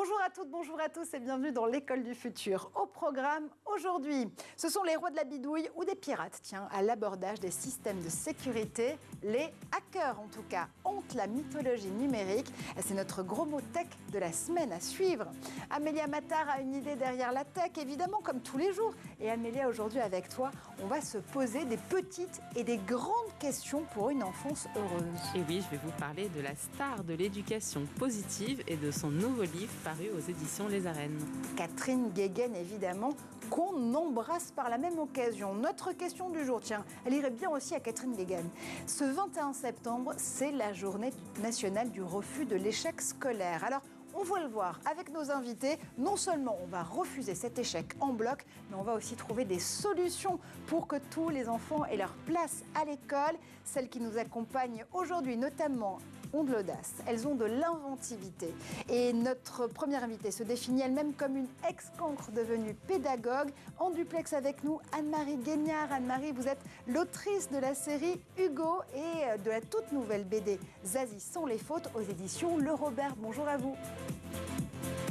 Bonjour à toutes, bonjour à tous et bienvenue dans l'école du futur. Au programme aujourd'hui, ce sont les rois de la bidouille ou des pirates, tiens, à l'abordage des systèmes de sécurité. Les hackers, en tout cas, hantent la mythologie numérique. C'est notre gros mot tech de la semaine à suivre. Amélia Matar a une idée derrière la tech, évidemment, comme tous les jours. Et Amélia, aujourd'hui avec toi, on va se poser des petites et des grandes questions pour une enfance heureuse. Et oui, je vais vous parler de la star de l'éducation positive et de son nouveau livre paru aux éditions Les Arènes. Catherine Guéguen, évidemment, qu'on embrasse par la même occasion. Notre question du jour, tiens, elle irait bien aussi à Catherine Guéguen. Ce 21 septembre, c'est la journée nationale du refus de l'échec scolaire. Alors, on va le voir avec nos invités. Non seulement on va refuser cet échec en bloc, mais on va aussi trouver des solutions pour que tous les enfants aient leur place à l'école. Celles qui nous accompagnent aujourd'hui, notamment, ont de l'audace, elles ont de l'inventivité. Et notre première invitée se définit elle-même comme une ex-cancre devenue pédagogue. En duplex avec nous, Anne-Marie Guignard. Anne-Marie, vous êtes l'autrice de la série Hugo et de la toute nouvelle BD Zazie sans les fautes aux éditions Le Robert. Bonjour à vous.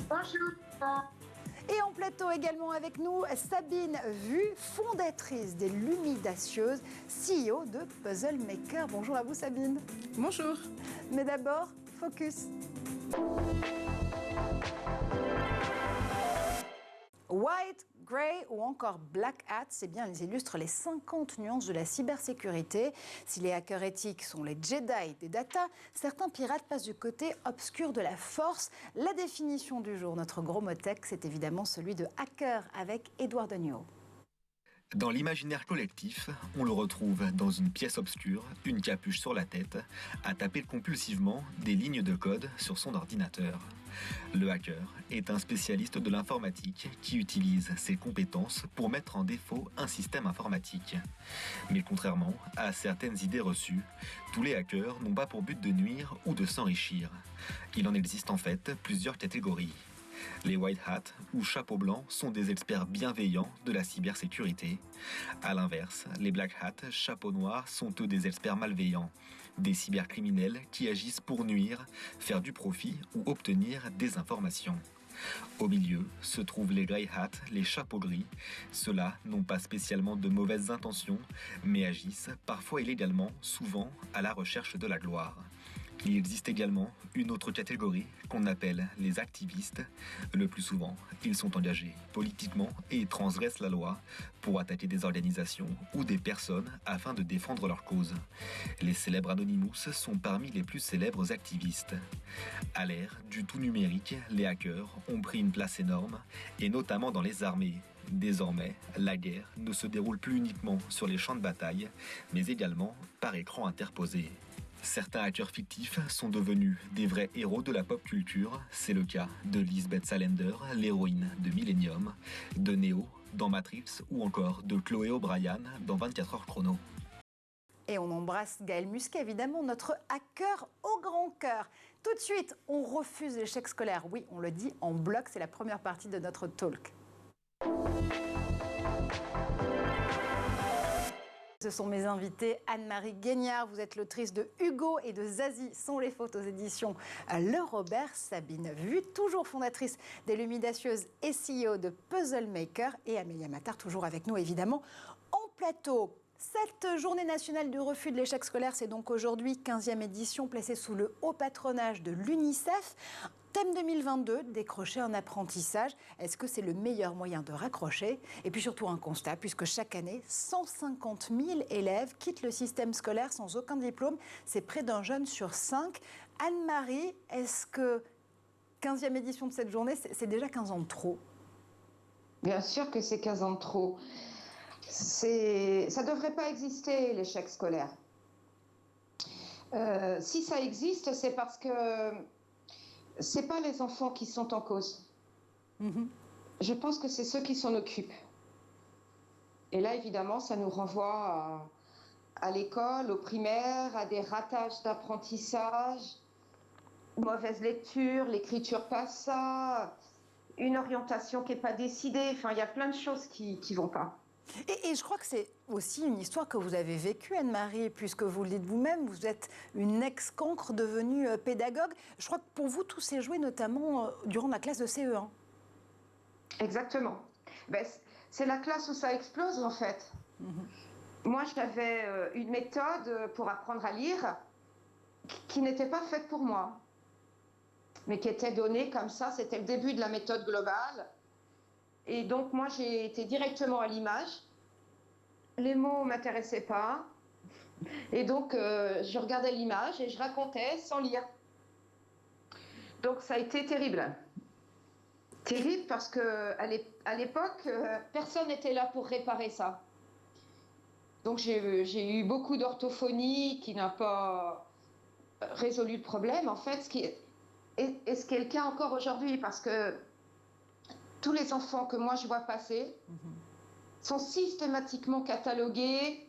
Bonjour. Et en plateau également avec nous, Sabine Vu, fondatrice des Lumidacieuses, CEO de Puzzle Maker. Bonjour à vous Sabine. Bonjour. Mais d'abord, focus. White, grey ou encore black hat, c'est bien, ils illustrent les 50 nuances de la cybersécurité. Si les hackers éthiques sont les Jedi des data, certains pirates passent du côté obscur de la force. La définition du jour, notre gros mot tech, c'est évidemment celui de hacker avec Édouard Degnaud. Dans l'imaginaire collectif, on le retrouve dans une pièce obscure, une capuche sur la tête, à taper compulsivement des lignes de code sur son ordinateur. Le hacker est un spécialiste de l'informatique qui utilise ses compétences pour mettre en défaut un système informatique. Mais contrairement à certaines idées reçues, tous les hackers n'ont pas pour but de nuire ou de s'enrichir. Il en existe en fait plusieurs catégories. Les white hats ou chapeaux blancs sont des experts bienveillants de la cybersécurité. A l'inverse, les black hats, chapeaux noirs, sont eux des experts malveillants, des cybercriminels qui agissent pour nuire, faire du profit ou obtenir des informations. Au milieu se trouvent les grey hats, les chapeaux gris. Ceux-là n'ont pas spécialement de mauvaises intentions, mais agissent, parfois illégalement, souvent à la recherche de la gloire. Il existe également une autre catégorie qu'on appelle les activistes. Le plus souvent, ils sont engagés politiquement et transgressent la loi pour attaquer des organisations ou des personnes afin de défendre leur cause. Les célèbres Anonymous sont parmi les plus célèbres activistes. À l'ère du tout numérique, les hackers ont pris une place énorme, et notamment dans les armées. Désormais, la guerre ne se déroule plus uniquement sur les champs de bataille, mais également par écran interposé. Certains hackers fictifs sont devenus des vrais héros de la pop culture. C'est le cas de Lisbeth Salander, l'héroïne de Millennium, de Neo dans Matrix ou encore de Chloé O'Brien dans 24 heures chrono. Et on embrasse Gaël Musquet, évidemment, notre hacker au grand cœur. Tout de suite, on refuse l'échec scolaire. Oui, on le dit en bloc, c'est la première partie de notre talk. Ce sont mes invités. Anne-Marie Guignard, vous êtes l'autrice de Hugo et de Zazie sans les fautes aux éditions Le Robert. Sabine Vu, toujours fondatrice des Lumidacieuses et CEO de Puzzle Maker. Et Amélia Matar, toujours avec nous évidemment en plateau. Cette journée nationale du refus de l'échec scolaire, c'est donc aujourd'hui 15e édition placée sous le haut patronage de l'UNICEF. Thème 2022, décrocher un apprentissage. Est-ce que c'est le meilleur moyen de raccrocher? Et puis surtout un constat, puisque chaque année, 150 000 élèves quittent le système scolaire sans aucun diplôme. C'est près d'un jeune sur 5. Anne-Marie, est-ce que 15e édition de cette journée, c'est déjà 15 ans de trop? Bien sûr que c'est 15 ans de trop. Ça ne devrait pas exister, l'échec scolaire. Si ça existe, c'est parce que ce n'est pas les enfants qui sont en cause. Je pense que c'est ceux qui s'en occupent. Et là, évidemment, ça nous renvoie à l'école, au primaire, à des ratages d'apprentissage, mauvaise lecture, l'écriture pas ça, une orientation qui n'est pas décidée. Enfin, il y a plein de choses qui ne vont pas. Et je crois que c'est aussi une histoire que vous avez vécue, Anne-Marie, puisque vous le dites vous-même, vous êtes une ex-cancre devenue pédagogue. Je crois que pour vous, tout s'est joué notamment durant la classe de CE1. Exactement. Ben, c'est la classe où ça explose, en fait. Moi, j'avais une méthode pour apprendre à lire qui n'était pas faite pour moi, mais qui était donnée comme ça. C'était le début de la méthode globale. Et donc, moi, j'ai été directement à l'image. Les mots ne m'intéressaient pas. Et donc, je regardais l'image et je racontais sans lire. Donc, ça a été terrible. Terrible parce qu'à l'époque, personne n'était là pour réparer ça. Donc, j'ai eu beaucoup d'orthophonie qui n'a pas résolu le problème, en fait, ce qui est le cas encore aujourd'hui, parce que tous les enfants que moi je vois passer sont systématiquement catalogués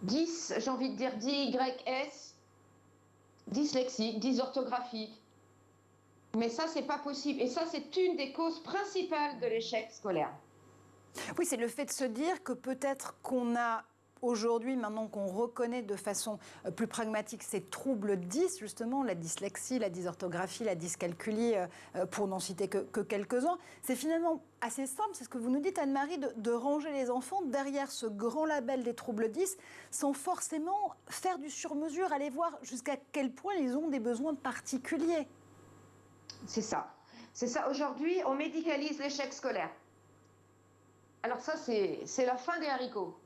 10, j'ai envie de dire DYS, dyslexiques, dysorthographiques. Mais ça, c'est pas possible. Et ça, c'est une des causes principales de l'échec scolaire. Oui, c'est le fait de se dire que peut-être qu'on a aujourd'hui, maintenant qu'on reconnaît de façon plus pragmatique ces troubles 10, justement, la dyslexie, la dysorthographie, la dyscalculie, pour n'en citer que quelques-uns, c'est finalement assez simple, c'est ce que vous nous dites, Anne-Marie, de ranger les enfants derrière ce grand label des troubles 10, sans forcément faire du sur-mesure, aller voir jusqu'à quel point ils ont des besoins particuliers. C'est ça. C'est ça. Aujourd'hui, on médicalise l'échec scolaire. Alors ça, c'est la fin des haricots.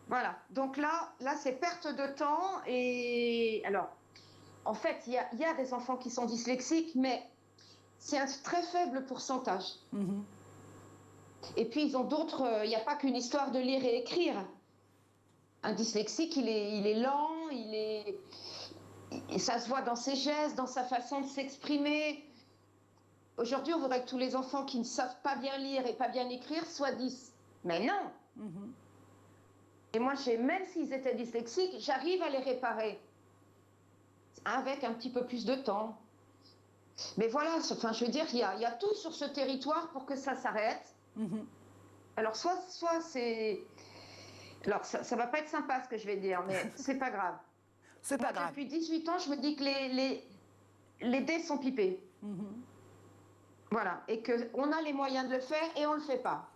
Voilà. Donc là c'est perte de temps. Et alors, en fait, il y a des enfants qui sont dyslexiques, mais c'est un très faible pourcentage. Et puis, ils ont d'autres... Il n'y a pas qu'une histoire de lire et écrire. Un dyslexique, il est lent, ça se voit dans ses gestes, dans sa façon de s'exprimer. Aujourd'hui, on voudrait que tous les enfants qui ne savent pas bien lire et pas bien écrire soient 10. Mais non. Et moi, même s'ils étaient dyslexiques, j'arrive à les réparer. Avec un petit peu plus de temps. Mais voilà, enfin, je veux dire, il y a tout sur ce territoire pour que ça s'arrête. Alors, soit c'est... Alors, ça ne va pas être sympa ce que je vais dire, mais c'est pas grave. C'est pas grave. Depuis 18 ans, je me dis que les dés sont pipés. Voilà, et qu'on a les moyens de le faire et on ne le fait pas.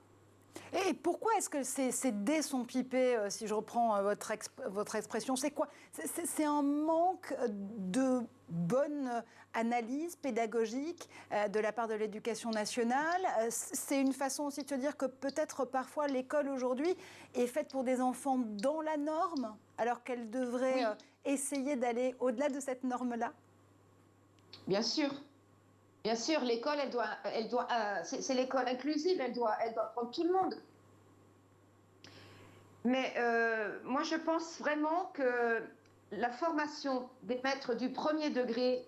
Et pourquoi est-ce que ces dés sont pipés, si je reprends votre expression? C'est quoi? C'est un manque de bonne analyse pédagogique de la part de l'éducation nationale. C'est une façon aussi de se dire que peut-être parfois l'école aujourd'hui est faite pour des enfants dans la norme, alors qu'elle devrait essayer d'aller au-delà de cette norme-là. Bien sûr. Bien sûr, l'école, c'est l'école inclusive, elle doit prendre tout le monde. Mais moi, je pense vraiment que la formation des maîtres du premier degré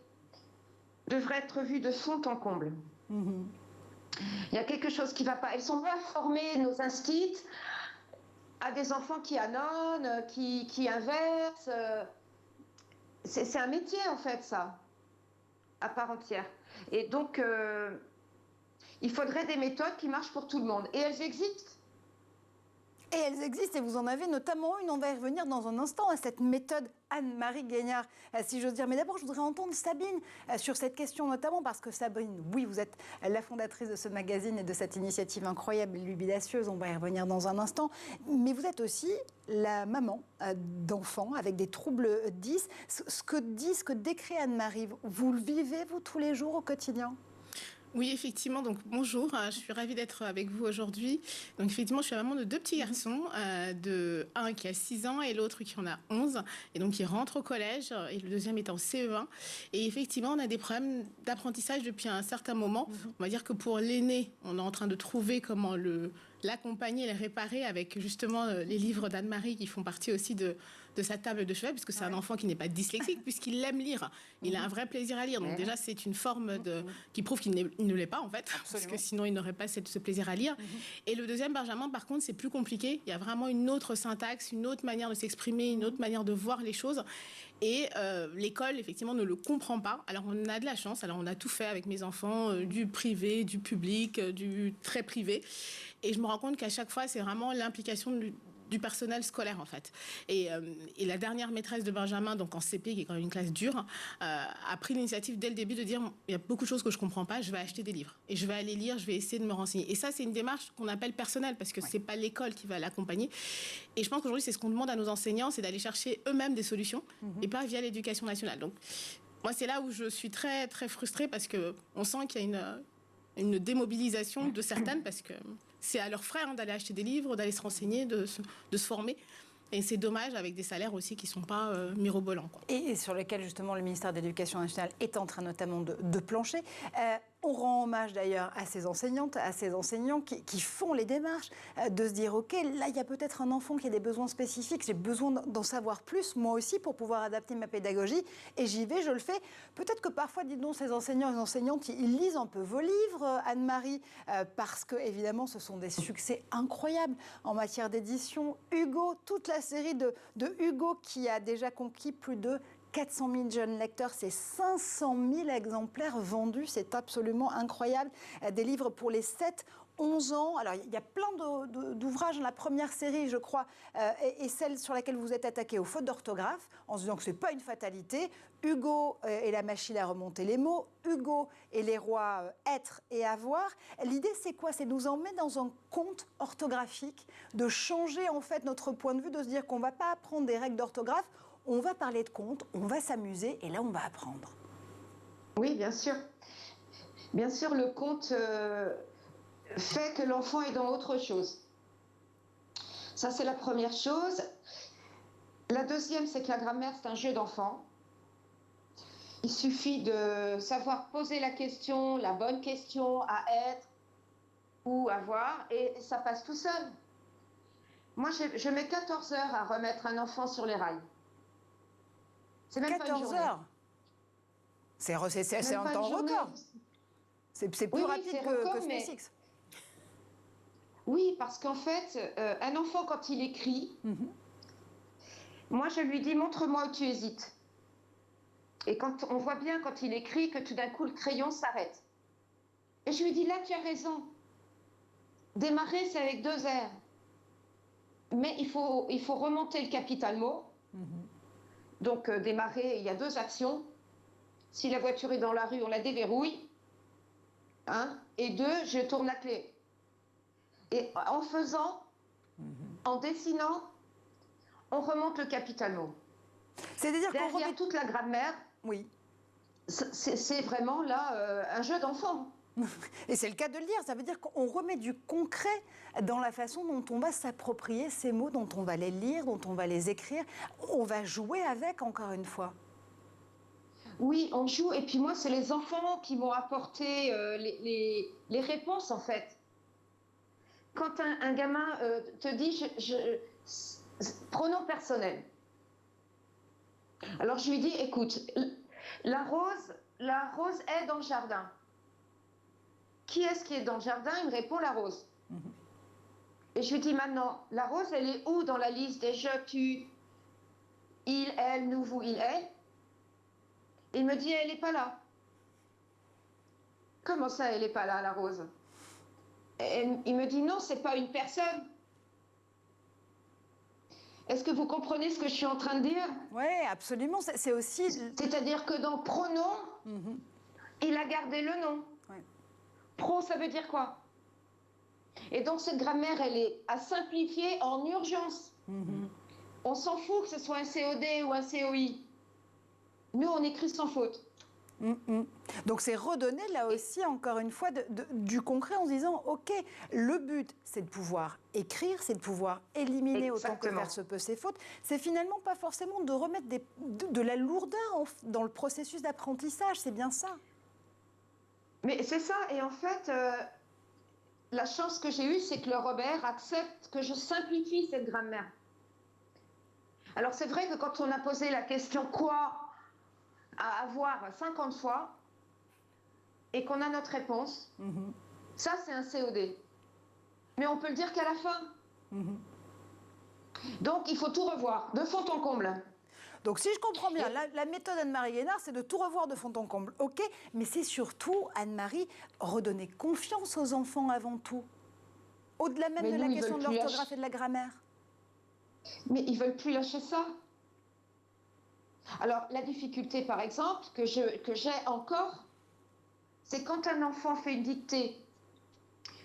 devrait être vue de fond en comble. Il y a quelque chose qui ne va pas. Ils sont pas formés, nos instits, à des enfants qui annonnent, qui inversent. C'est un métier, en fait, ça, à part entière. Et donc, il faudrait des méthodes qui marchent pour tout le monde. Et elles existent. Et elles existent, et vous en avez notamment une, on va y revenir dans un instant, à cette méthode Anne-Marie Guignard, si j'ose dire. Mais d'abord, je voudrais entendre Sabine sur cette question, notamment parce que Sabine, oui, vous êtes la fondatrice de ce magazine et de cette initiative incroyable, L'Ubidacieuse, on va y revenir dans un instant. Mais vous êtes aussi la maman d'enfants avec des troubles 10. Ce que décrit Anne-Marie, vous le vivez, vous, tous les jours au quotidien ? Oui, effectivement. Donc, bonjour. Je suis ravie d'être avec vous aujourd'hui. Donc, effectivement, je suis la maman de deux petits garçons, un qui a 6 ans et l'autre qui en a 11. Et donc, ils rentrent au collège et le deuxième est en CE1. Et effectivement, on a des problèmes d'apprentissage depuis un certain moment. On va dire que pour l'aîné, on est en train de trouver comment l'accompagner, le réparer avec justement les livres d'Anne-Marie qui font partie aussi de de sa table de chevet, puisque c'est un enfant qui n'est pas dyslexique, puisqu'il aime lire. Il a un vrai plaisir à lire. Donc déjà, c'est une forme qui prouve qu'il ne l'est pas, en fait, parce que sinon, il n'aurait pas ce plaisir à lire. Et le deuxième, Benjamin, par contre, c'est plus compliqué. Il y a vraiment une autre syntaxe, une autre manière de s'exprimer, une autre manière de voir les choses. Et l'école, effectivement, ne le comprend pas. Alors, on a de la chance. Alors, on a tout fait avec mes enfants, du privé, du public, du très privé. Et je me rends compte qu'à chaque fois, c'est vraiment l'implication du personnel scolaire, en fait. Et la dernière maîtresse de Benjamin, donc en CP, qui est quand même une classe dure, a pris l'initiative dès le début de dire il y a beaucoup de choses que je ne comprends pas, je vais acheter des livres. Et je vais aller lire, je vais essayer de me renseigner. Et ça, c'est une démarche qu'on appelle personnelle, parce que ce n'est pas l'école qui va l'accompagner. Et je pense qu'aujourd'hui, c'est ce qu'on demande à nos enseignants, c'est d'aller chercher eux-mêmes des solutions, et pas via l'éducation nationale. Donc, moi, c'est là où je suis très, très frustrée, parce qu'on sent qu'il y a une démobilisation de certaines, parce que c'est à leurs frais d'aller acheter des livres, d'aller se renseigner, de se former. Et c'est dommage, avec des salaires aussi qui ne sont pas mirobolants, quoi. Et sur lesquels, justement, le ministère de l'Éducation nationale est en train notamment de plancher. On rend hommage d'ailleurs à ces enseignantes, à ces enseignants qui font les démarches, de se dire ok, là il y a peut-être un enfant qui a des besoins spécifiques, j'ai besoin d'en savoir plus, moi aussi, pour pouvoir adapter ma pédagogie, et j'y vais, je le fais. Peut-être que parfois, dites donc, ces enseignants et enseignantes, ils lisent un peu vos livres, Anne-Marie, parce que évidemment ce sont des succès incroyables en matière d'édition. Hugo, toute la série de Hugo qui a déjà conquis plus de 400 000 jeunes lecteurs, c'est 500 000 exemplaires vendus, c'est absolument incroyable. Des livres pour les 7-11 ans. Alors, il y a plein d'ouvrages. La première série, je crois, est celle sur laquelle vous êtes attaqué aux fautes d'orthographe, en se disant que ce n'est pas une fatalité. Hugo et la machine à remonter les mots. Hugo et les rois être et avoir. L'idée, c'est quoi? C'est de nous emmener dans un conte orthographique, de changer en fait notre point de vue, de se dire qu'on ne va pas apprendre des règles d'orthographe. On va parler de contes, on va s'amuser et là, on va apprendre. Oui, bien sûr. Bien sûr, le conte fait que l'enfant est dans autre chose. Ça, c'est la première chose. La deuxième, c'est que la grammaire, c'est un jeu d'enfant. Il suffit de savoir poser la question, la bonne question à être ou avoir, et ça passe tout seul. Moi, je mets 14 heures à remettre un enfant sur les rails. C'est même 14 heures. C'est un temps record. C'est plus rapide que SpaceX. Oui, parce qu'en fait, un enfant, quand il écrit, moi, je lui dis, montre-moi où tu hésites. Et quand on voit bien, quand il écrit, que tout d'un coup, le crayon s'arrête. Et je lui dis, là, tu as raison. Démarrer, c'est avec 2 R. Mais il faut remonter le capital mot. Donc, démarrer, il y a 2 actions. Si la voiture est dans la rue, on la déverrouille. Et 2, je tourne la clé. Et en faisant, en dessinant, on remonte le capital mot. C'est-à-dire qu'on remet toute la grammaire. Oui. C'est vraiment là un jeu d'enfant. Et c'est le cas de le dire, ça veut dire qu'on remet du concret dans la façon dont on va s'approprier ces mots, dont on va les lire, dont on va les écrire. On va jouer avec, encore une fois. Oui, on joue, et puis moi, c'est les enfants qui m'ont apporté les réponses, en fait. Quand un gamin te dit, pronom personnel. Alors je lui dis, écoute, la rose est dans le jardin. Qui est-ce qui est dans le jardin? Il me répond la rose. Et je lui dis maintenant, la rose, elle est où dans la liste des je, tu, il, elle, nous, vous, il, elle? Il me dit, elle n'est pas là. Comment ça, elle n'est pas là, la rose? Et il me dit, non, c'est pas une personne. Est-ce que vous comprenez ce que je suis en train de dire? Oui, absolument. C'est aussi... C'est-à-dire que dans pronom, il a gardé le nom. Ouais. Pro, ça veut dire quoi? Et donc, cette grammaire, elle est à simplifier en urgence. On s'en fout que ce soit un COD ou un COI. Nous, on écrit sans faute. Donc c'est redonner là aussi, encore une fois, du concret en se disant, ok, le but c'est de pouvoir écrire, c'est de pouvoir éliminer autant que faire se peut ces fautes. C'est finalement pas forcément de remettre de la lourdeur dans le processus d'apprentissage, c'est bien ça. Mais c'est ça, et en fait, la chance que j'ai eue, c'est que le Robert accepte que je simplifie cette grammaire. Alors c'est vrai que quand on a posé la question quoi à avoir 50 fois et qu'on a notre réponse, ça c'est un COD. Mais on peut le dire qu'à la fin. Donc il faut tout revoir, de fond en comble. Donc si je comprends bien, la méthode Anne-Marie Guénard, c'est de tout revoir de fond en comble. Ok, mais c'est surtout, Anne-Marie, redonner confiance aux enfants avant tout. Au-delà même de la question de l'orthographe et de la grammaire. Mais ils ne veulent plus lâcher ça. Alors la difficulté, par exemple, que j'ai encore, c'est quand un enfant fait une dictée.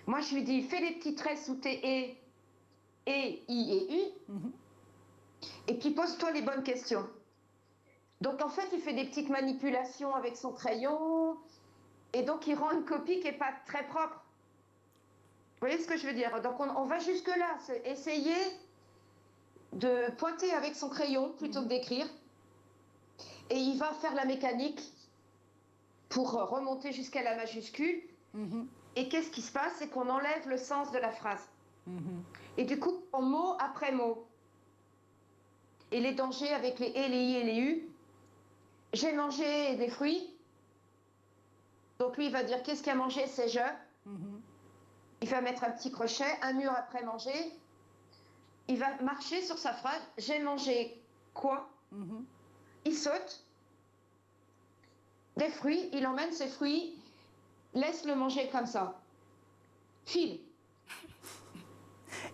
Moi, je lui dis, fais des petits traits sous tes I et U. Et puis pose-toi les bonnes questions. Donc en fait, il fait des petites manipulations avec son crayon, et donc il rend une copie qui n'est pas très propre. Vous voyez ce que je veux dire? Donc on va jusque-là, c'est essayer de pointer avec son crayon plutôt que d'écrire, et il va faire la mécanique pour remonter jusqu'à la majuscule. Et qu'est-ce qui se passe? C'est qu'on enlève le sens de la phrase. Et du coup, on mot après mot. Et les dangers avec les et, les i et les u. J'ai mangé des fruits. Donc lui, il va dire qu'est-ce qu'il a mangé? C'est je. Il va mettre un petit crochet, un mur après manger. Il va marcher sur sa phrase. J'ai mangé quoi? Il saute. Des fruits, il emmène ses fruits. Laisse-le manger comme ça. File.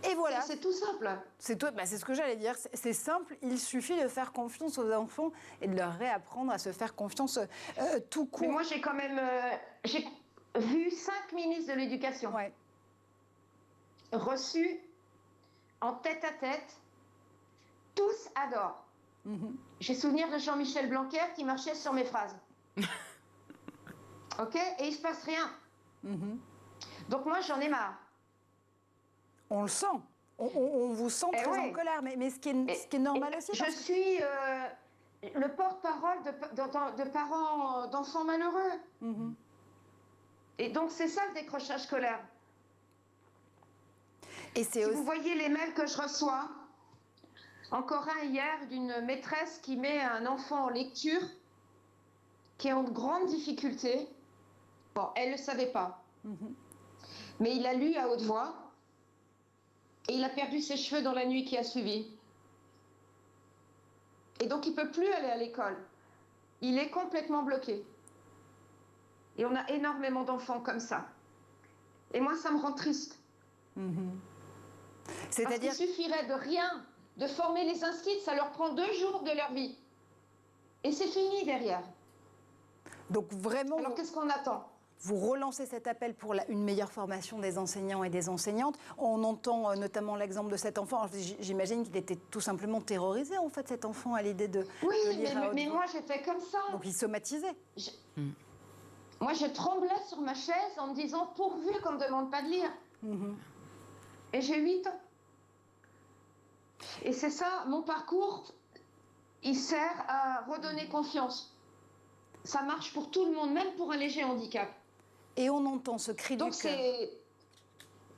Et voilà. C'est tout simple. C'est ce que j'allais dire. C'est simple. Il suffit de faire confiance aux enfants et de leur réapprendre à se faire confiance tout court. Mais moi, j'ai quand même j'ai vu 5 ministres de l'Éducation reçus en tête-à-tête. Tous adorent. J'ai souvenir de Jean-Michel Blanquer qui marchait sur mes phrases. Ok? Et il ne se passe rien. Donc moi, j'en ai marre. On le sent. On vous sent très en colère. Mais ce qui est normal aussi. Je suis le porte-parole de parents d'enfants malheureux. Et donc, c'est ça le décrochage scolaire. Et si vous voyez les mails que je reçois, encore un hier d'une maîtresse qui met un enfant en lecture, qui est en grande difficulté. Bon, elle ne le savait pas. Mais il a lu à haute voix. Et il a perdu ses cheveux dans la nuit qui a suivi. Et donc, il ne peut plus aller à l'école. Il est complètement bloqué. Et on a énormément d'enfants comme ça. Et moi, ça me rend triste. C'est-à-dire qu'il suffirait de rien, de former les inscrits, ça leur prend 2 jours de leur vie. Et c'est fini derrière. Donc vraiment... Alors, qu'est-ce qu'on attend ? Vous relancez cet appel pour une meilleure formation des enseignants et des enseignantes. On entend notamment l'exemple de cet enfant. J'imagine qu'il était tout simplement terrorisé, en fait, cet enfant, à l'idée de lire à haute voix. Mais moi, j'étais comme ça. Donc, il somatisait. Moi, je tremblais sur ma chaise en me disant, pourvu qu'on ne me demande pas de lire. Et j'ai 8 ans. Et c'est ça, mon parcours, il sert à redonner confiance. Ça marche pour tout le monde, même pour un léger handicap. Et on entend ce cri du cœur.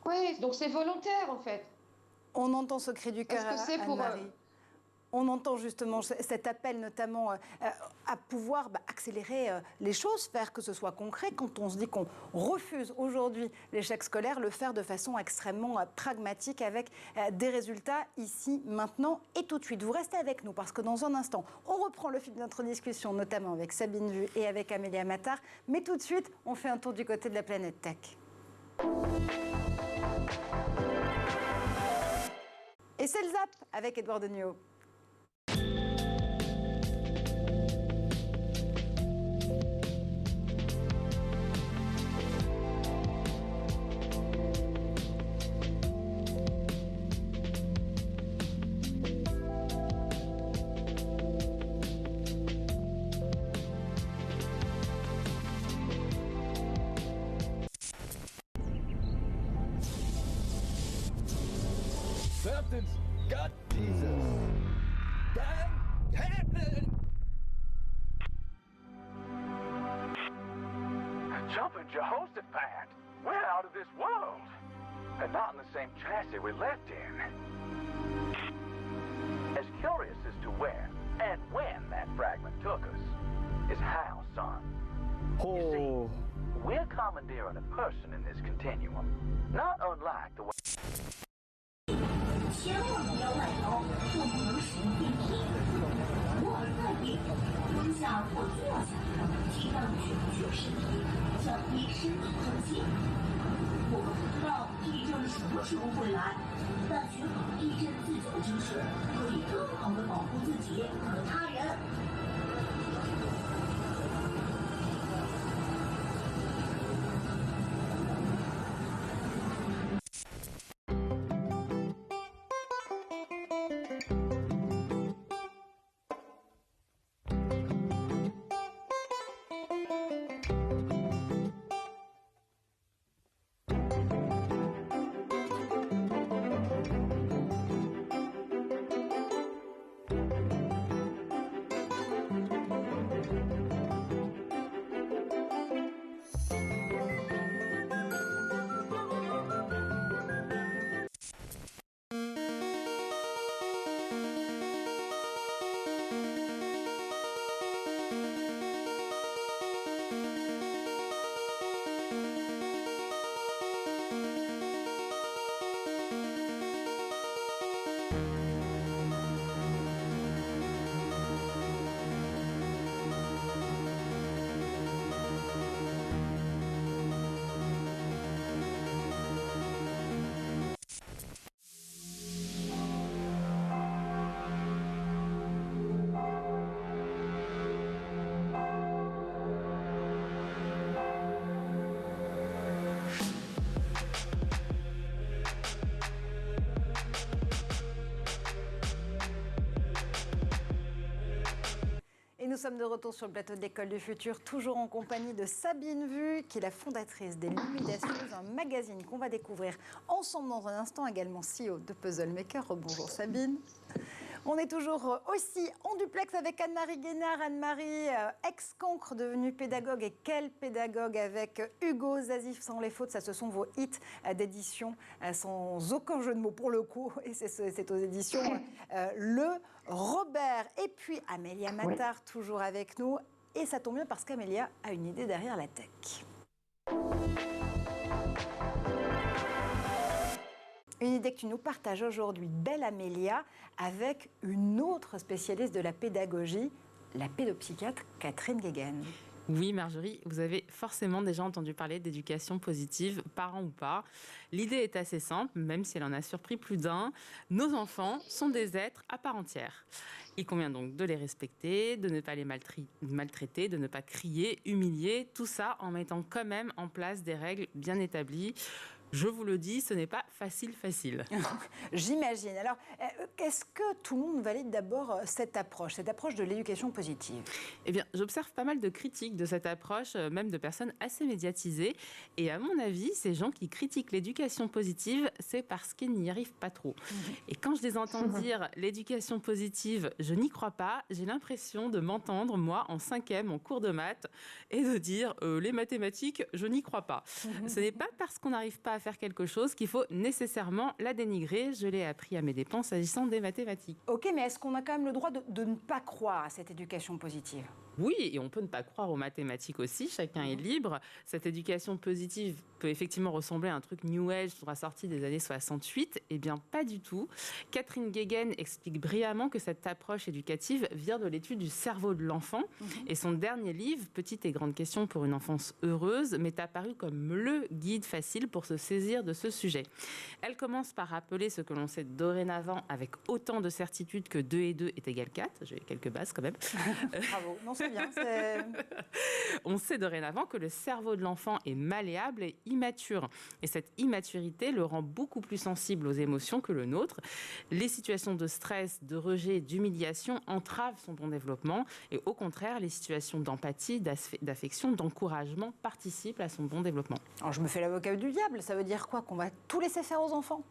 Oui, donc c'est volontaire en fait. On entend ce cri du cœur à Anne-Marie. On entend justement cet appel notamment à pouvoir accélérer les choses, faire que ce soit concret. Quand on se dit qu'on refuse aujourd'hui l'échec scolaire, le faire de façon extrêmement pragmatique avec des résultats ici, maintenant et tout de suite. Vous restez avec nous parce que dans un instant, on reprend le fil de notre discussion, notamment avec Sabine Vu et avec Amélia Mattar. Mais tout de suite, on fait un tour du côté de la planète tech. Et c'est le Zap avec Edouard Deniau. Something's got Jesus. Dang happening. Jumping Jehoshaphat. We're out of this world. And not in the same chassis we left in. As curious as to where and when that fragment took us is how, son. You see, we're commandeering a person in this continuum, not unlike the way... 千万不要外逃，更不能使用电梯。摩尔在电，当下或坐下，尽量去绝身体，降低身体重心。我们不知道地震什么时候会来，但学好地震自救知识，可以更好地保护自己和他人。 Nous sommes de retour sur le plateau de l'École du Futur, toujours en compagnie de Sabine Vu, qui est la fondatrice des Lumidacieuses, un magazine qu'on va découvrir ensemble dans un instant, également CEO de Puzzle Maker. Bonjour Sabine. On est toujours aussi en duplex avec Anne-Marie Guénard. Anne-Marie, ex-cancre, devenue pédagogue. Et quel pédagogue avec Hugo Zazif, sans les fautes. Ça, ce sont vos hits d'édition, sans aucun jeu de mots pour le coup. Et c'est aux éditions Le Robert. Et puis Amélia Matard, toujours avec nous. Et ça tombe bien parce qu'Amélia a une idée derrière la tech. Une idée que tu nous partages aujourd'hui, belle Amélia, avec une autre spécialiste de la pédagogie, la pédopsychiatre Catherine Guéguen. Oui, Marjorie, vous avez forcément déjà entendu parler d'éducation positive, parents ou pas. L'idée est assez simple, même si elle en a surpris plus d'un. Nos enfants sont des êtres à part entière. Il convient donc de les respecter, de ne pas les maltraiter, de ne pas crier, humilier, tout ça en mettant quand même en place des règles bien établies. Je vous le dis, ce n'est pas facile. J'imagine. Alors, est-ce que tout le monde valide d'abord cette approche de l'éducation positive? Eh bien, j'observe pas mal de critiques de cette approche, même de personnes assez médiatisées. Et à mon avis, ces gens qui critiquent l'éducation positive, c'est parce qu'ils n'y arrivent pas trop. Et quand je les entends dire l'éducation positive, je n'y crois pas, j'ai l'impression de m'entendre, moi, en 5e, en cours de maths, et de dire les mathématiques, je n'y crois pas. Ce n'est pas parce qu'on n'arrive pas à faire quelque chose qu'il faut nécessairement la dénigrer. Je l'ai appris à mes dépens s'agissant des mathématiques. Ok, mais est-ce qu'on a quand même le droit de ne pas croire à cette éducation positive? Oui, et on peut ne pas croire aux mathématiques aussi, chacun est libre. Cette éducation positive peut effectivement ressembler à un truc New Age sorti des années 68. Eh bien, pas du tout. Catherine Guéguen explique brillamment que cette approche éducative vient de l'étude du cerveau de l'enfant. Et son dernier livre, Petite et grande question pour une enfance heureuse, m'est apparu comme le guide facile pour se saisir de ce sujet. Elle commence par rappeler ce que l'on sait dorénavant avec autant de certitude que 2 et 2 est égal 4. J'ai quelques bases quand même. Bravo, non, c'est bien. On sait dorénavant que le cerveau de l'enfant est malléable et immature. Et cette immaturité le rend beaucoup plus sensible aux émotions que le nôtre. Les situations de stress, de rejet, d'humiliation entravent son bon développement. Et au contraire, les situations d'empathie, d'affection, d'encouragement participent à son bon développement. Alors, je me fais l'avocat du diable. Ça veut dire quoi? Qu'on va tout laisser faire aux enfants?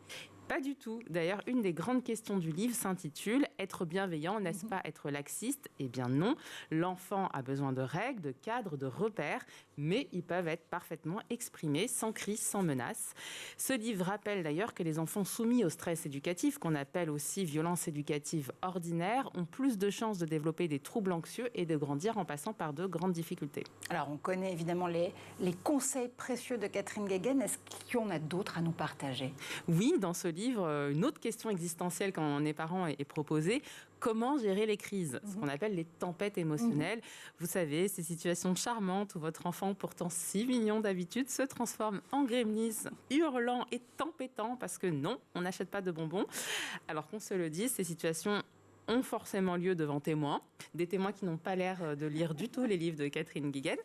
Pas du tout. D'ailleurs, une des grandes questions du livre s'intitule « Être bienveillant, n'est-ce pas être laxiste ?» Eh bien non, l'enfant a besoin de règles, de cadres, de repères, mais ils peuvent être parfaitement exprimés, sans crise, sans menace. Ce livre rappelle d'ailleurs que les enfants soumis au stress éducatif, qu'on appelle aussi violence éducative ordinaire, ont plus de chances de développer des troubles anxieux et de grandir en passant par de grandes difficultés. Alors, on connaît évidemment les conseils précieux de Catherine Guéguen. Est-ce qu'il y en a d'autres à nous partager ? Oui, dans ce livre, une autre question existentielle quand on est parent est proposée. Comment gérer les crises, ce qu'on appelle les tempêtes émotionnelles. Vous savez, ces situations charmantes où votre enfant, pourtant si mignon d'habitude, se transforme en gremlins, hurlant et tempêtant parce que non, on n'achète pas de bonbons. Alors qu'on se le dise, ces situations ont forcément lieu devant témoins, des témoins qui n'ont pas l'air de lire du tout les livres de Catherine Guéguen.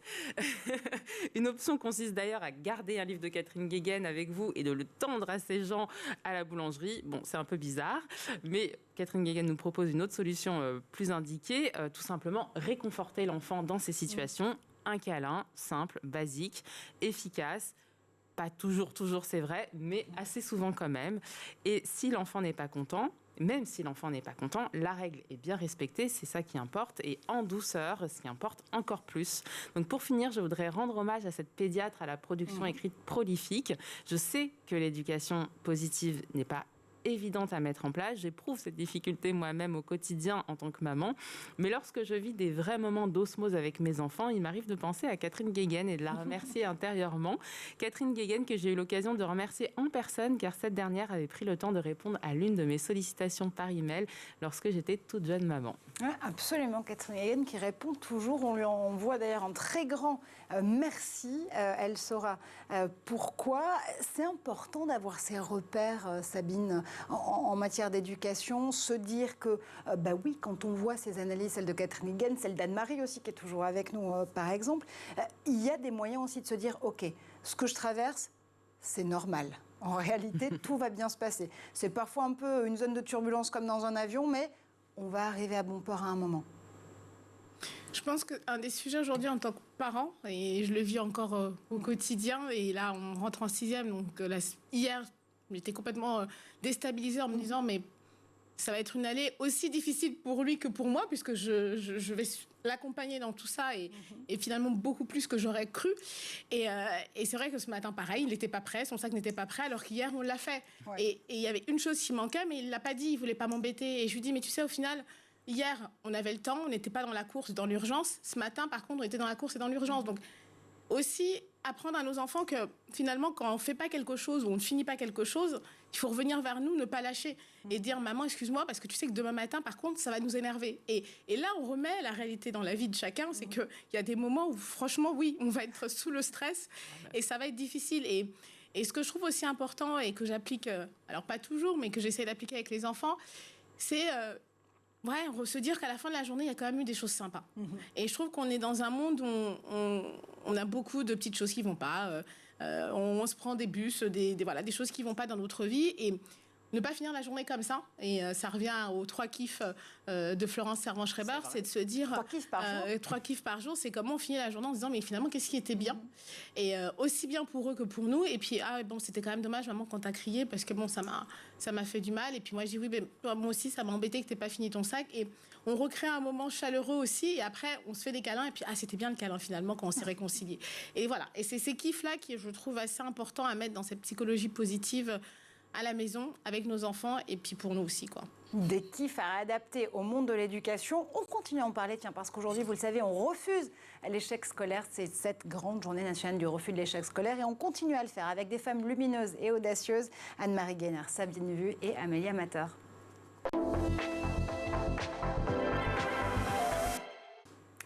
Une option consiste d'ailleurs à garder un livre de Catherine Guéguen avec vous et de le tendre à ces gens à la boulangerie. Bon, c'est un peu bizarre, mais Catherine Guéguen nous propose une autre solution plus indiquée, tout simplement réconforter l'enfant dans ces situations. Un câlin simple, basique, efficace. Pas toujours c'est vrai, mais assez souvent quand même. Et si l'enfant n'est pas content, même si l'enfant n'est pas content, la règle est bien respectée, c'est ça qui importe, et en douceur, ce qui importe encore plus. Donc pour finir, je voudrais rendre hommage à cette pédiatre à la production écrite prolifique. Je sais que l'éducation positive n'est pas évidente à mettre en place. J'éprouve cette difficulté moi-même au quotidien en tant que maman. Mais lorsque je vis des vrais moments d'osmose avec mes enfants, il m'arrive de penser à Catherine Guéguen et de la remercier intérieurement. Catherine Guéguen que j'ai eu l'occasion de remercier en personne car cette dernière avait pris le temps de répondre à l'une de mes sollicitations par email lorsque j'étais toute jeune maman. Ouais, absolument, Catherine Guéguen qui répond toujours. On lui envoie d'ailleurs un très grand merci. Elle saura pourquoi. C'est important d'avoir ces repères, Sabine, en matière d'éducation, se dire que, oui, quand on voit ces analyses, celle de Catherine Guéguen, celle d'Anne-Marie aussi, qui est toujours avec nous, par exemple, il y a des moyens aussi de se dire, OK, ce que je traverse, c'est normal. En réalité, tout va bien se passer. C'est parfois un peu une zone de turbulence comme dans un avion, mais on va arriver à bon port à un moment. Je pense qu'un des sujets aujourd'hui en tant que parent, et je le vis encore au quotidien, et là on rentre en 6e, donc hier j'étais complètement déstabilisée en me disant mais ça va être une année aussi difficile pour lui que pour moi, puisque je vais l'accompagner dans tout ça et finalement beaucoup plus que j'aurais cru. Et c'est vrai que ce matin, pareil, il n'était pas prêt, son sac n'était pas prêt, alors qu'hier, on l'a fait. Ouais. Et il y avait une chose qui manquait, mais il ne l'a pas dit, il ne voulait pas m'embêter. Et je lui dis, mais tu sais, au final, hier, on avait le temps, on n'était pas dans la course, dans l'urgence. Ce matin, par contre, on était dans la course et dans l'urgence. Donc, aussi apprendre à nos enfants que finalement, quand on ne fait pas quelque chose ou on ne finit pas quelque chose, il faut revenir vers nous, ne pas lâcher et dire « Maman, excuse-moi, parce que tu sais que demain matin, par contre, ça va nous énerver. » Et là, on remet la réalité dans la vie de chacun. C'est qu'il y a des moments où, franchement, oui, on va être sous le stress et ça va être difficile. Et ce que je trouve aussi important et que j'applique, alors pas toujours, mais que j'essaie d'appliquer avec les enfants, c'est... se dire qu'à la fin de la journée, il y a quand même eu des choses sympas. Et je trouve qu'on est dans un monde où on a beaucoup de petites choses qui ne vont pas. On se prend des bus, des choses qui ne vont pas dans notre vie. Et ne pas finir la journée comme ça. Et ça revient aux 3 kiffs de Florence Servan-Schreiber. C'est de se dire... 3 kiffs par jour. 3 kiffs par jour, c'est comment on finit la journée en se disant, mais finalement, qu'est-ce qui était bien ? Et aussi bien pour eux que pour nous. Et puis, c'était quand même dommage, maman, quand t'as crié, parce que ça m'a fait du mal. Et puis moi, je dis, oui, mais moi aussi, ça m'a embêté que t'aies pas fini ton sac. Et on recrée un moment chaleureux aussi. Et après, on se fait des câlins. Et puis, c'était bien le câlin, finalement, quand on s'est réconciliés. Et voilà. Et c'est ces kiffs-là qui, je trouve, assez importants à mettre dans cette psychologie positive à la maison, avec nos enfants, et puis pour nous aussi, quoi. Des kiffs à adapter au monde de l'éducation. On continue à en parler, parce qu'aujourd'hui, vous le savez, on refuse l'échec scolaire. C'est cette grande journée nationale du refus de l'échec scolaire. Et on continue à le faire avec des femmes lumineuses et audacieuses. Anne-Marie Guénard, Sabine Vu et Amélie Amateur.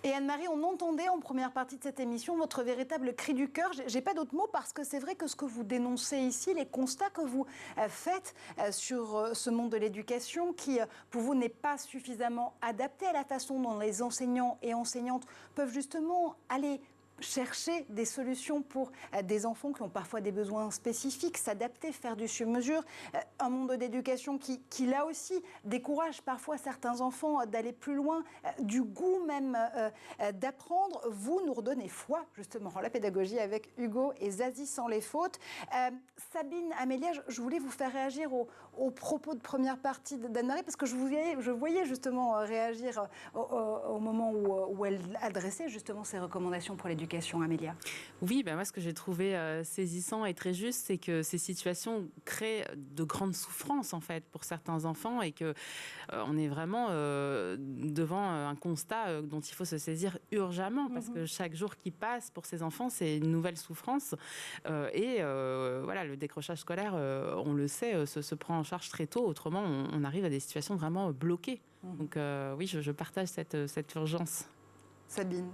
Et Anne-Marie, on entendait en première partie de cette émission votre véritable cri du cœur. J'ai pas d'autres mots parce que c'est vrai que ce que vous dénoncez ici, les constats que vous faites sur ce monde de l'éducation qui, pour vous, n'est pas suffisamment adapté à la façon dont les enseignants et enseignantes peuvent justement aller chercher des solutions pour des enfants qui ont parfois des besoins spécifiques, s'adapter, faire du sur-mesure. Un monde d'éducation qui, là aussi, décourage parfois certains enfants d'aller plus loin, du goût même d'apprendre. Vous nous redonnez foi, justement, en la pédagogie avec Hugo et Zazie sans les fautes. Sabine, Amélia, je voulais vous faire réagir aux propos de première partie d'Anne-Marie, parce que je voyais justement réagir au moment où elle adressait justement ses recommandations pour l'éducation. Amélia. Oui, moi ce que j'ai trouvé saisissant et très juste, c'est que ces situations créent de grandes souffrances en fait pour certains enfants et que on est vraiment devant un constat dont il faut se saisir urgemment parce que chaque jour qui passe pour ces enfants, c'est une nouvelle souffrance et voilà, le décrochage scolaire, on le sait, se prend en charge très tôt. Autrement, on arrive à des situations vraiment bloquées. Donc oui, je partage cette urgence. Sabine.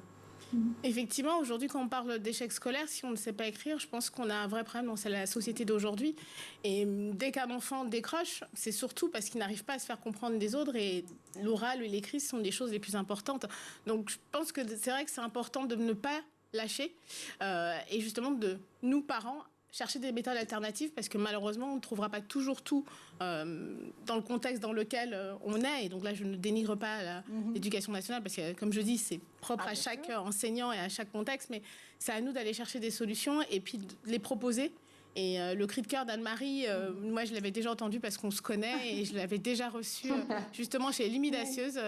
Effectivement, aujourd'hui, quand on parle d'échec scolaire, si on ne sait pas écrire, je pense qu'on a un vrai problème dans la société d'aujourd'hui. Et dès qu'un enfant décroche, c'est surtout parce qu'il n'arrive pas à se faire comprendre des autres. Et l'oral et l'écrit sont des choses les plus importantes. Donc, je pense que c'est vrai que c'est important de ne pas lâcher et justement de nous, parents, chercher des méthodes alternatives parce que malheureusement, on ne trouvera pas toujours tout dans le contexte dans lequel on est. Et donc là, je ne dénigre pas l'éducation nationale parce que, comme je dis, c'est propre à chaque enseignant et à chaque contexte. Mais c'est à nous d'aller chercher des solutions et puis de les proposer. Et le cri de cœur d'Anne-Marie, moi, je l'avais déjà entendu parce qu'on se connaît et je l'avais déjà reçu justement chez l'Imidacieuse.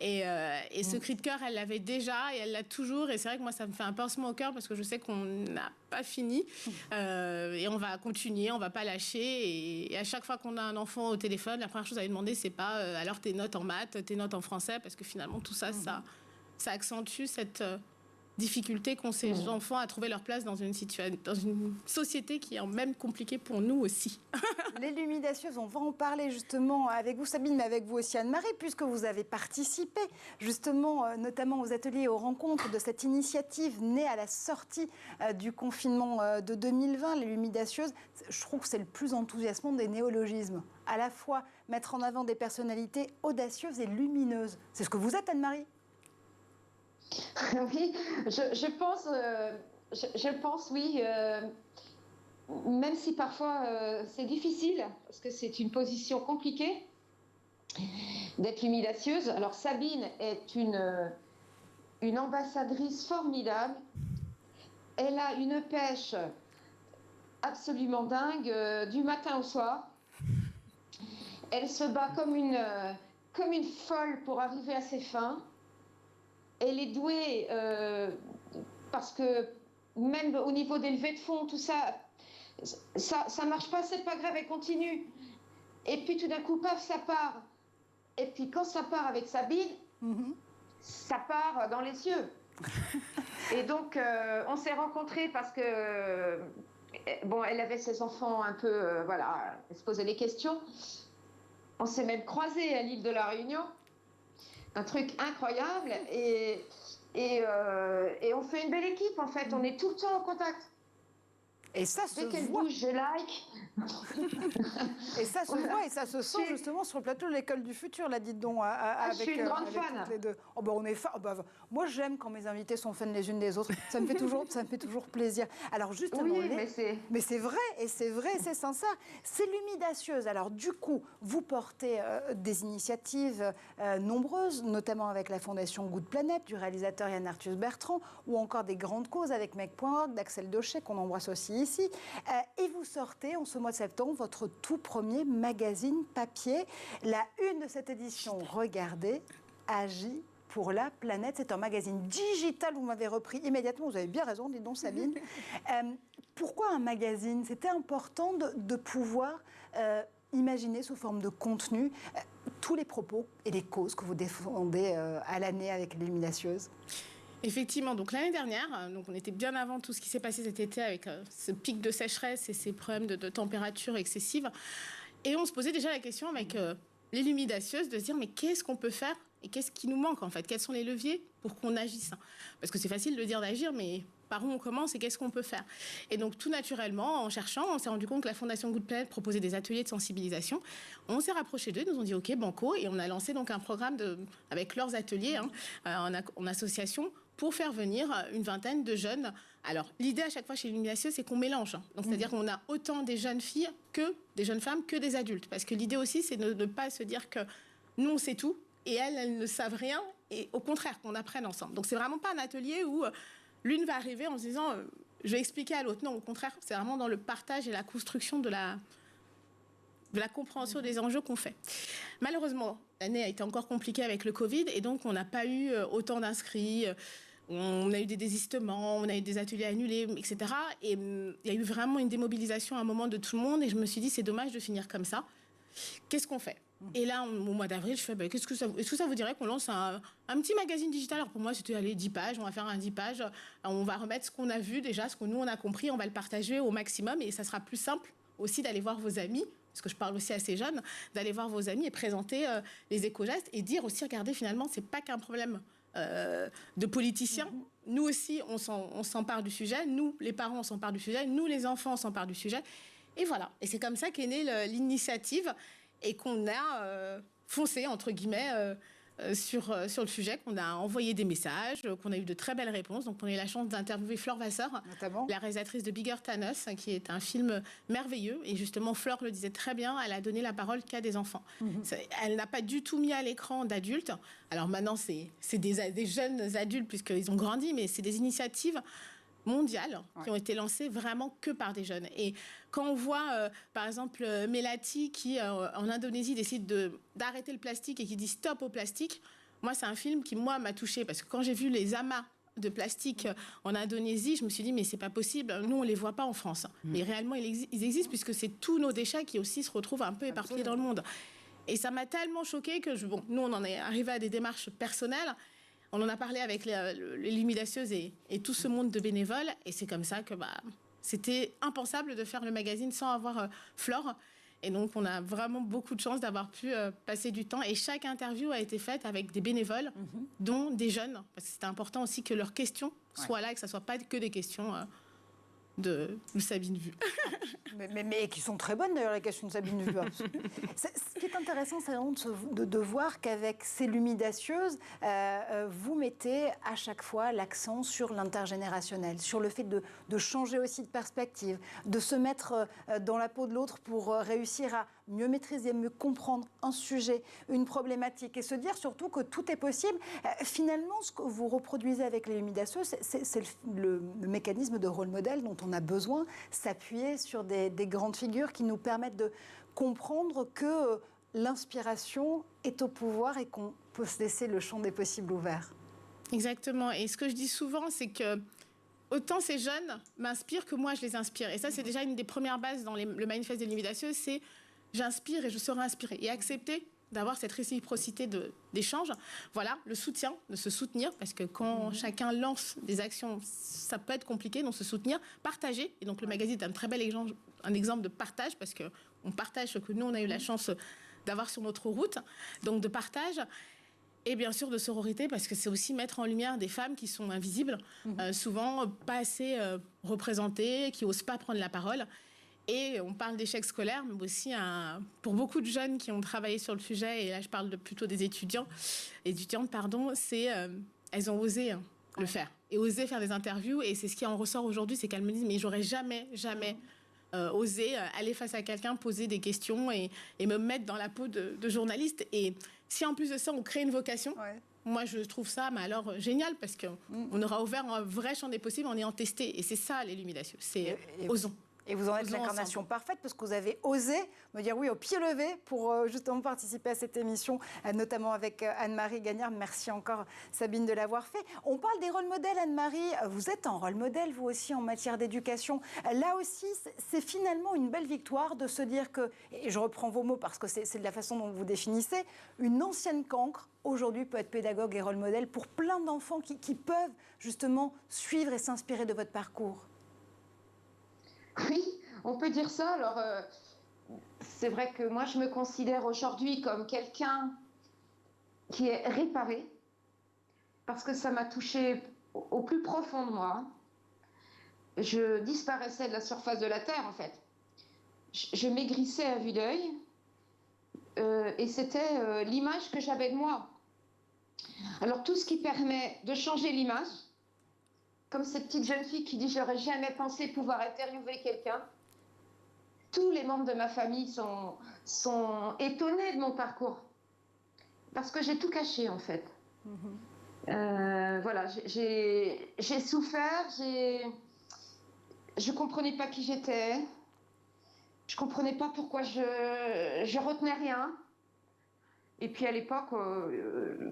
Et ce cri de cœur, elle l'avait déjà et elle l'a toujours. Et c'est vrai que moi, ça me fait un pincement au cœur parce que je sais qu'on n'a pas fini. Et on va continuer, on ne va pas lâcher. Et à chaque fois qu'on a un enfant au téléphone, la première chose à lui demander, c'est pas alors tes notes en maths, tes notes en français, parce que finalement, tout ça, ça accentue cette difficulté qu'ont ces enfants à trouver leur place dans une société qui est même compliquée pour nous aussi. Les Lumidacieuses, on va en parler justement avec vous Sabine, mais avec vous aussi Anne-Marie, puisque vous avez participé justement notamment aux ateliers et aux rencontres de cette initiative née à la sortie du confinement de 2020. Les Lumidacieuses, je trouve que c'est le plus enthousiasmant des néologismes. À la fois mettre en avant des personnalités audacieuses et lumineuses. C'est ce que vous êtes Anne-Marie ? Oui, je pense, oui, même si parfois c'est difficile, parce que c'est une position compliquée d'être lumidacieuse. Alors Sabine est une ambassadrice formidable. Elle a une pêche absolument dingue du matin au soir. Elle se bat comme une folle pour arriver à ses fins. Elle est douée parce que même au niveau des levées de fonds, tout ça marche pas, c'est pas grave, elle continue. Et puis tout d'un coup, paf, ça part. Et puis quand ça part avec Sabine, ça part dans les cieux. Et donc, on s'est rencontrés parce que, bon, elle avait ses enfants un peu, voilà, elle se posait des questions. On s'est même croisés à l'île de la Réunion. Un truc incroyable et on fait une belle équipe en fait, on est tout le temps en contact. Et ça se voit. Dès qu'elle bouge, je like. Et ça se voit et ça se sent justement sur le plateau de l'école du futur, là, dites donc. Je suis une grande fan. Toutes les deux. Oh, ben, on est fan. Moi, j'aime quand mes invités sont fans les unes des autres. Ça me fait toujours plaisir. Alors justement, oui, mais c'est vrai, et c'est sincère. C'est Lumidacieuse. Alors du coup, vous portez des initiatives nombreuses, notamment avec la Fondation Good Planet du réalisateur Yann Arthus Bertrand, ou encore des grandes causes avec Meg.org d'Axel Daucher, qu'on embrasse aussi ici. Et vous sortez en ce mois de septembre votre tout premier magazine papier. La une de cette édition, regardez, agit pour la planète. C'est un magazine digital, vous m'avez repris immédiatement, vous avez bien raison, dis donc Sabine. Pourquoi un magazine ? C'était important de pouvoir imaginer sous forme de contenu tous les propos et les causes que vous défendez à l'année avec les Lumidacieuses. Effectivement, donc l'année dernière, donc on était bien avant tout ce qui s'est passé cet été avec ce pic de sécheresse et ces problèmes de température excessive. Et on se posait déjà la question avec les Lumidacieuses de se dire mais qu'est-ce qu'on peut faire et qu'est-ce qui nous manque en fait, quels sont les leviers pour qu'on agisse. Parce que c'est facile de dire d'agir, mais par où on commence et qu'est-ce qu'on peut faire. Et donc tout naturellement, en cherchant, on s'est rendu compte que la Fondation Good Planet proposait des ateliers de sensibilisation. On s'est rapproché d'eux, ils nous ont dit ok, banco, et on a lancé donc un programme avec leurs ateliers en association pour faire venir une vingtaine de jeunes. Alors l'idée à chaque fois chez l'Illuminatio, c'est qu'on mélange. Donc c'est-à-dire qu'on a autant des jeunes filles que des jeunes femmes que des adultes. Parce que l'idée aussi, c'est de ne pas se dire que nous on sait tout et elles ne savent rien, et au contraire qu'on apprenne ensemble. Donc c'est vraiment pas un atelier où l'une va arriver en se disant je vais expliquer à l'autre. Non, au contraire, c'est vraiment dans le partage et la construction de la compréhension des enjeux qu'on fait. Malheureusement, l'année a été encore compliquée avec le Covid et donc on n'a pas eu autant d'inscrits. On a eu des désistements, on a eu des ateliers annulés, etc. Et il y a eu vraiment une démobilisation à un moment de tout le monde et je me suis dit c'est dommage de finir comme ça. Qu'est-ce qu'on fait ? Et là, au mois d'avril, je fais est-ce que ça vous dirait qu'on lance un petit magazine digital ? Alors pour moi, c'était 10 pages, on va faire un 10 pages, on va remettre ce qu'on a vu déjà, ce que nous on a compris, on va le partager au maximum et ça sera plus simple aussi d'aller voir vos amis, parce que je parle aussi à ces jeunes, d'aller voir vos amis et présenter les éco-gestes et dire aussi, regardez, finalement, c'est pas qu'un problème de politiciens. Nous aussi, on s'empare du sujet, nous, les parents, on s'empare du sujet, nous, les enfants, on s'empare du sujet. Et voilà. Et c'est comme ça qu'est née l'initiative et qu'on a foncé, entre guillemets, sur le sujet, qu'on a envoyé des messages, qu'on a eu de très belles réponses. Donc, on a eu la chance d'interviewer Flore Vasseur, notamment la réalisatrice de Bigger Than Us, qui est un film merveilleux. Et justement, Flore le disait très bien, elle a donné la parole qu'à des enfants. Elle n'a pas du tout mis à l'écran d'adultes. Alors maintenant, c'est des jeunes adultes, puisqu'ils ont grandi, mais c'est des initiatives mondiales qui ont été lancées vraiment que par des jeunes. Et quand on voit, par exemple, Melati qui, en Indonésie, décide d'arrêter le plastique et qui dit stop au plastique, moi, c'est un film qui, moi, m'a touchée. Parce que quand j'ai vu les amas de plastique en Indonésie, je me suis dit, mais c'est pas possible. Nous, on les voit pas en France. Mais réellement, ils existent puisque c'est tous nos déchets qui aussi se retrouvent un peu éparpillés dans le monde. Et ça m'a tellement choquée que, nous, on en est arrivé à des démarches personnelles. On en a parlé avec les Luminatieuses et tout ce monde de bénévoles. Et c'est comme ça que c'était impensable de faire le magazine sans avoir Flore. Et donc, on a vraiment beaucoup de chance d'avoir pu passer du temps. Et chaque interview a été faite avec des bénévoles, dont des jeunes. Parce que c'était important aussi que leurs questions soient là et que ça ne soit pas que des questions de Sabine Vu. mais qui sont très bonnes d'ailleurs, les questions de Sabine Vu. Ce qui est intéressant, c'est vraiment de voir qu'avec ces Luminatieuses, vous mettez à chaque fois l'accent sur l'intergénérationnel, sur le fait de changer aussi de perspective, de se mettre dans la peau de l'autre pour réussir à mieux maîtriser, mieux comprendre un sujet, une problématique et se dire surtout que tout est possible. Finalement, ce que vous reproduisez avec les Luminatieuses, c'est le mécanisme de rôle modèle dont on a besoin, s'appuyer sur des grandes figures qui nous permettent de comprendre que l'inspiration est au pouvoir et qu'on peut se laisser le champ des possibles ouvert. Exactement. Et ce que je dis souvent, c'est que autant ces jeunes m'inspirent que moi, je les inspire. Et ça, c'est déjà une des premières bases dans le manifeste des Luminatieuses, c'est j'inspire et je serai inspirée. Et accepter d'avoir cette réciprocité d'échange. Voilà, le soutien, de se soutenir, parce que quand chacun lance des actions, ça peut être compliqué, donc se soutenir, partager. Et donc le magazine est un très bel exemple de partage, parce qu'on partage ce que nous, on a eu la chance d'avoir sur notre route, donc de partage. Et bien sûr de sororité, parce que c'est aussi mettre en lumière des femmes qui sont invisibles, souvent pas assez représentées, qui n'osent pas prendre la parole. Et on parle d'échec scolaire, mais aussi pour beaucoup de jeunes qui ont travaillé sur le sujet, et là je parle plutôt des étudiantes, c'est elles ont osé le faire, et osé faire des interviews, et c'est ce qui en ressort aujourd'hui, c'est qu'elles me disent mais j'aurais jamais osé aller face à quelqu'un, poser des questions et me mettre dans la peau de journaliste. Et si en plus de ça on crée une vocation, moi je trouve ça alors génial, parce qu'on aura ouvert un vrai champ des possibles en ayant testé, et c'est ça les Luminatieuses, c'est osons. Et vous en êtes l'incarnation parfaite, parce que vous avez osé me dire oui au pied levé pour justement participer à cette émission, notamment avec Anne-Marie Gagnard. Merci encore, Sabine, de l'avoir fait. On parle des rôles modèles, Anne-Marie. Vous êtes un rôle modèle, vous aussi, en matière d'éducation. Là aussi, c'est finalement une belle victoire de se dire que, et je reprends vos mots parce que c'est de la façon dont vous définissez, une ancienne cancre, aujourd'hui, peut être pédagogue et rôle modèle pour plein d'enfants qui peuvent justement suivre et s'inspirer de votre parcours. Oui, on peut dire ça. Alors, c'est vrai que moi, je me considère aujourd'hui comme quelqu'un qui est réparée, parce que ça m'a touchée au plus profond de moi. Je disparaissais de la surface de la terre, en fait. Je maigrissais à vue d'œil, et c'était l'image que j'avais de moi. Alors tout ce qui permet de changer l'image, comme cette petite jeune fille qui dit « j'aurais jamais pensé pouvoir interviewer quelqu'un », tous les membres de ma famille sont étonnés de mon parcours. Parce que j'ai tout caché, en fait. Voilà, j'ai souffert, je ne comprenais pas qui j'étais, je ne comprenais pas pourquoi je retenais rien. Et puis à l'époque,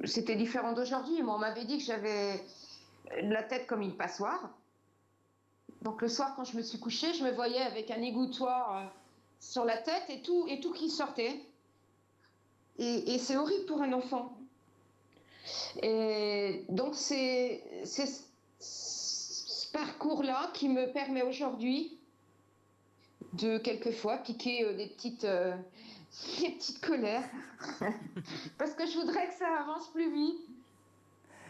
c'était différent d'aujourd'hui. Moi, on m'avait dit que j'avais la tête comme une passoire. Donc le soir, quand je me suis couchée, je me voyais avec un égouttoir sur la tête et tout qui sortait. Et c'est horrible pour un enfant. Et donc c'est ce parcours-là qui me permet aujourd'hui de quelquefois piquer des petites colères. Parce que je voudrais que ça avance plus vite.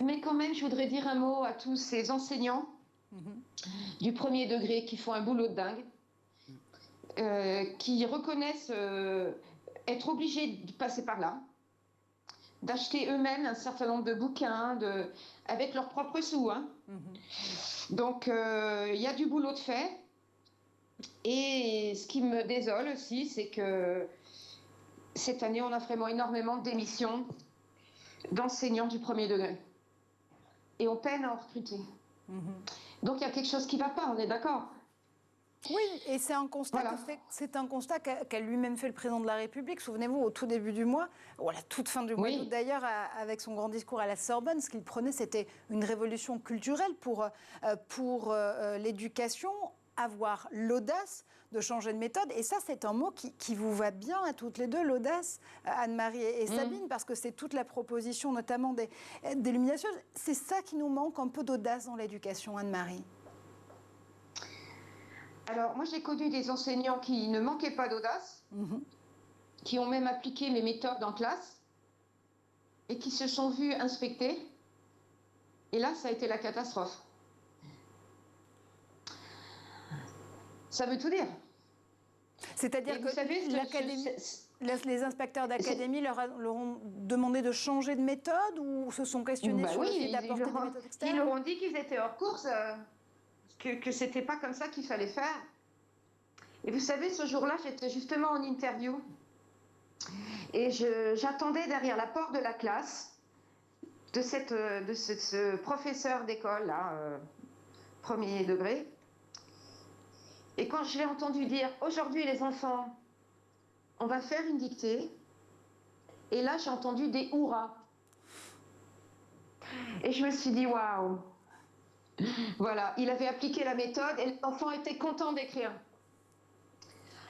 Mais quand même, je voudrais dire un mot à tous ces enseignants du premier degré qui font un boulot de dingue, qui reconnaissent être obligés de passer par là, d'acheter eux-mêmes un certain nombre de bouquins avec leurs propres sous. Donc, il y a du boulot de fait. Et ce qui me désole aussi, c'est que cette année, on a vraiment énormément de démissions d'enseignants du premier degré. Et on peine à en recruter. Donc, il y a quelque chose qui ne va pas, on est d'accord? Oui, et c'est un constat qu'a lui-même fait le président de la République. Souvenez-vous, au tout début du mois, ou à la toute fin du mois d'août d'ailleurs, avec son grand discours à la Sorbonne, ce qu'il prenait, c'était une révolution culturelle pour l'éducation, avoir l'audace de changer de méthode. Et ça, c'est un mot qui vous va bien à toutes les deux, l'audace, Anne-Marie et Sabine, parce que c'est toute la proposition, notamment des luminatieuses. C'est ça qui nous manque, un peu d'audace dans l'éducation, Anne-Marie. Alors, moi, j'ai connu des enseignants qui ne manquaient pas d'audace, qui ont même appliqué mes méthodes en classe et qui se sont vus inspecter. Et là, ça a été la catastrophe. Ça veut tout dire. C'est-à-dire que l'académie, les inspecteurs d'académie leur ont demandé de changer de méthode ou se sont questionnés sur le fait d'apporter des méthodes externes? Ils leur ont dit qu'ils étaient hors course. Que c'était pas comme ça qu'il fallait faire. Et vous savez, ce jour-là, j'étais justement en interview et j'attendais derrière la porte de la classe de ce professeur d'école là, premier degré. Et quand je l'ai entendu dire « Aujourd'hui, les enfants, on va faire une dictée », et là, j'ai entendu des « hurrahs ». Et je me suis dit « Waouh ». Voilà, il avait appliqué la méthode et l'enfant était content d'écrire.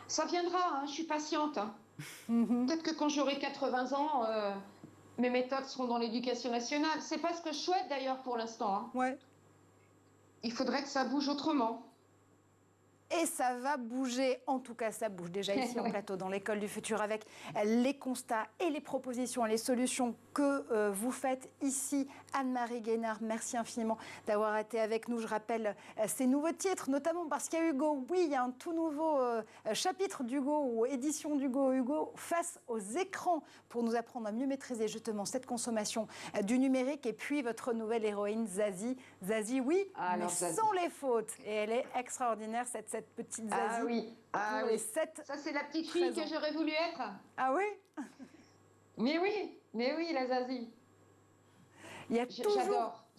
Ça viendra, je suis patiente. Peut-être que quand j'aurai 80 ans, mes méthodes seront dans l'éducation nationale. C'est pas ce que je souhaite d'ailleurs pour l'instant. Ouais. Il faudrait que ça bouge autrement. Et ça va bouger, en tout cas ça bouge déjà ici en plateau dans l'école du futur avec les constats et les propositions et les solutions que vous faites ici. Anne-Marie Guénard, merci infiniment d'avoir été avec nous. Je rappelle ces nouveaux titres, notamment parce qu'il y a Hugo. Oui, il y a un tout nouveau chapitre d'Hugo ou édition d'Hugo. Hugo face aux écrans pour nous apprendre à mieux maîtriser justement cette consommation du numérique. Et puis votre nouvelle héroïne Zazie. Zazie, oui, mais sans les fautes. Et elle est extraordinaire, cette petite Zazie. Ah oui, ça c'est la petite fille que j'aurais voulu être. Ah oui? Mais oui, la Zazie.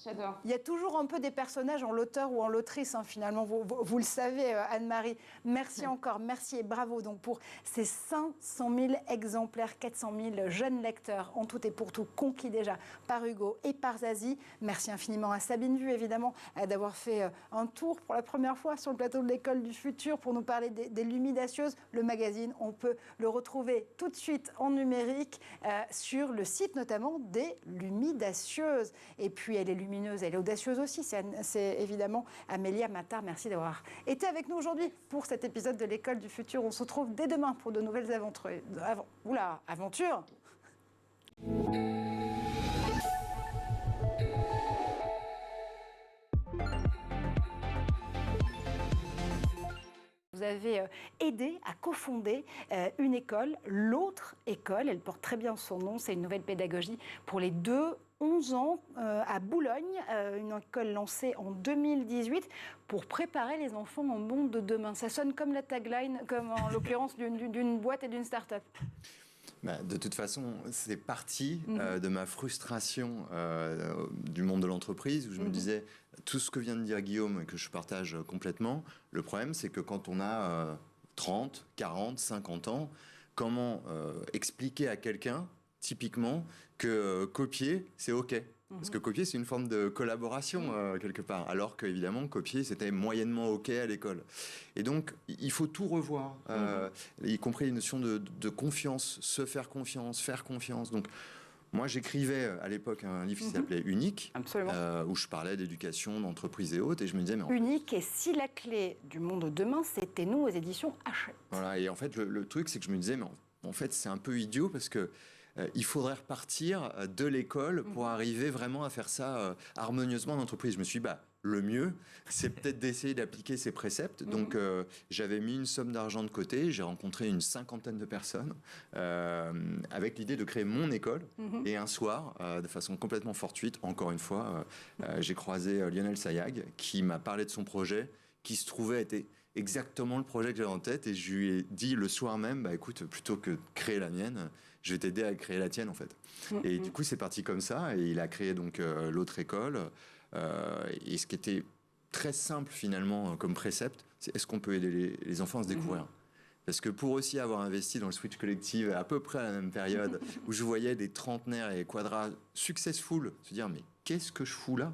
J'adore. Il y a toujours un peu des personnages en l'auteur ou en l'autrice, finalement. Vous le savez, Anne-Marie. Merci encore, merci et bravo donc pour ces 500 000 exemplaires, 400 000 jeunes lecteurs, en tout et pour tout, conquis déjà par Hugo et par Zazie. Merci infiniment à Sabine Vu, évidemment, d'avoir fait un tour pour la première fois sur le plateau de l'école du futur pour nous parler des Lumidacieuses. Le magazine, on peut le retrouver tout de suite en numérique sur le site notamment des Lumidacieuses. Et puis, elle est lumineuse, elle est audacieuse aussi. C'est évidemment Amélia Matard. Merci d'avoir été avec nous aujourd'hui pour cet épisode de l'école du futur. On se retrouve dès demain pour de nouvelles aventures. vous avez aidé à cofonder une école, l'autre école, elle porte très bien son nom, c'est une nouvelle pédagogie pour les 2-11 ans à Boulogne, une école lancée en 2018 pour préparer les enfants au monde de demain. Ça sonne comme la tagline, comme en l'occurrence d'une boîte et d'une start-up. De toute façon, c'est parti de ma frustration du monde de l'entreprise où je me disais tout ce que vient de dire Guillaume et que je partage complètement. Le problème, c'est que quand on a 30, 40, 50 ans, comment expliquer à quelqu'un, typiquement, que copier, c'est OK ? Parce que copier, c'est une forme de collaboration quelque part, alors qu'évidemment, copier, c'était moyennement OK à l'école. Et donc, il faut tout revoir, y compris les notions de confiance, se faire confiance. Donc, moi, j'écrivais à l'époque un livre qui s'appelait Unique, où je parlais d'éducation, d'entreprise et autres, et je me disais... Unique, et si la clé du monde de demain, c'était nous aux éditions Hachette. Voilà, et en fait, le truc, c'est que je me disais, mais en fait, c'est un peu idiot, parce que il faudrait repartir de l'école pour arriver vraiment à faire ça harmonieusement en entreprise. Je me suis dit, le mieux, c'est peut-être d'essayer d'appliquer ces préceptes. Donc, j'avais mis une somme d'argent de côté. J'ai rencontré une 50aine de personnes avec l'idée de créer mon école. Et un soir, de façon complètement fortuite, encore une fois, j'ai croisé Lionel Sayag qui m'a parlé de son projet qui se trouvait être exactement le projet que j'avais en tête. Et je lui ai dit le soir même, écoute, plutôt que de créer la mienne, je vais t'aider à créer la tienne, en fait. Et du coup, c'est parti comme ça. Et il a créé donc l'autre école. Et ce qui était très simple, finalement, comme précepte, c'est est-ce qu'on peut aider les enfants à se découvrir ? Parce que pour aussi avoir investi dans le Switch Collective à peu près à la même période, où je voyais des trentenaires et des quadras successful se dire, mais qu'est-ce que je fous là ?